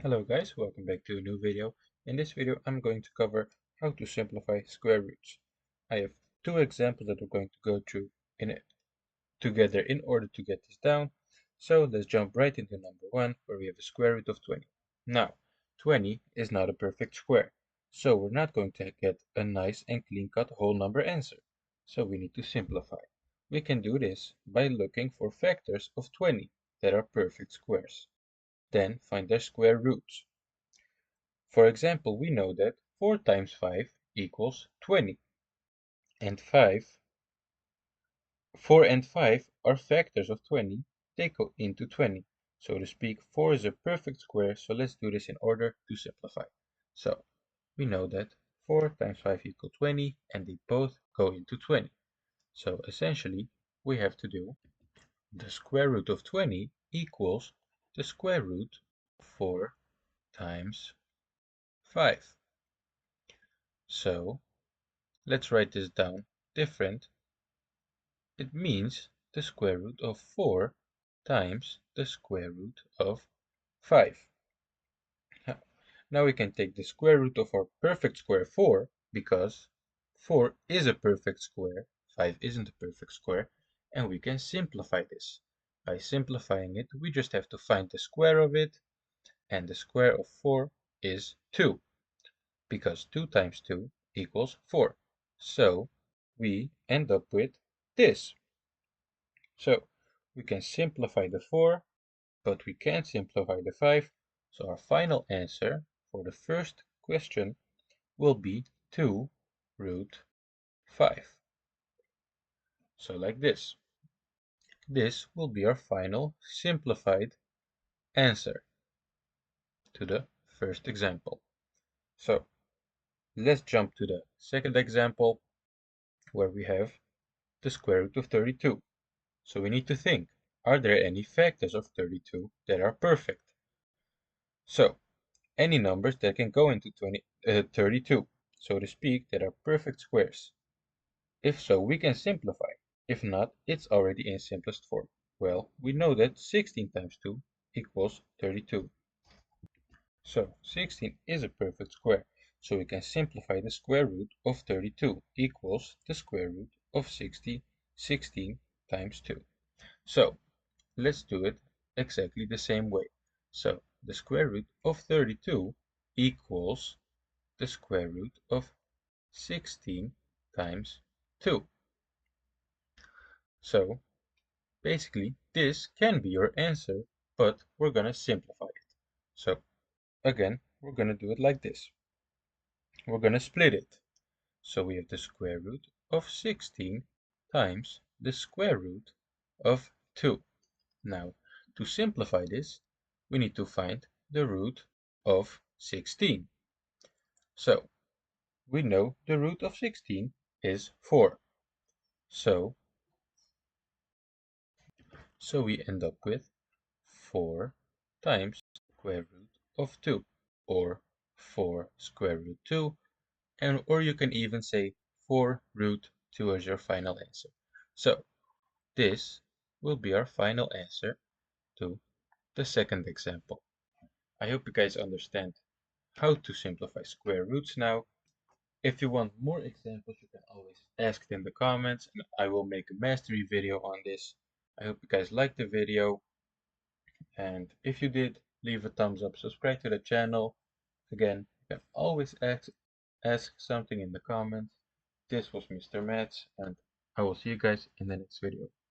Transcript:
Hello guys, welcome back to a new video. In this video I'm going to cover how to simplify square roots. I have two examples that we're going to go through together in order to get this down. So let's jump right into number one, where we have a square root of 20. Now, 20 is not a perfect square, so we're not going to get a nice and clean-cut whole number answer. So we need to simplify. We can do this by looking for factors of 20 that are perfect squares. Then find their square roots. For example, we know that 4 times 5 equals 20, and 4 and 5 are factors of 20, they go into 20. So to speak, 4 is a perfect square, so let's do this in order to simplify. So we know that 4 times 5 equals 20, and they both go into 20. So essentially, we have to do the square root of 20 equals the square root of 4 times 5. So let's write this down different. It means the square root of 4 times the square root of 5. Now we can take the square root of our perfect square 4, because 4 is a perfect square, 5 isn't a perfect square, and we can simplify this. By simplifying it, we just have to find the square of it, and the square of 4 is 2, because 2 times 2 equals 4. So we end up with this. So we can simplify the 4, but we can't simplify the 5. So our final answer for the first question will be 2 root 5. So like this. This will be our final simplified answer to the first example. So let's jump to the second example, where we have the square root of 32. So we need to think, are there any factors of 32 that are perfect? So any numbers that can go into 32, so to speak, that are perfect squares. If so, we can simplify. If not, it's already in simplest form. Well, we know that 16 times 2 equals 32. So 16 is a perfect square, so we can simplify the square root of 32 equals the square root of 16 times 2. So let's do it exactly the same way. So the square root of 32 equals the square root of 16 times 2. So basically this can be your answer, but we're going to simplify it. So again, we're going to do it like this. We're going to split it. So we have the square root of 16 times the square root of 2. Now, to simplify this, we need to find the root of 16. So we know the root of 16 is 4. So we end up with 4 times square root of 2, or 4 square root 2, or you can even say 4 root 2 as your final answer. So this will be our final answer to the second example. I hope you guys understand how to simplify square roots now. If you want more examples, you can always ask it in the comments, and I will make a mastery video on this. I hope you guys liked the video, and if you did, leave a thumbs up, subscribe to the channel. Again, you can always ask something in the comments. This was Mr. Mathz, and I will see you guys in the next video.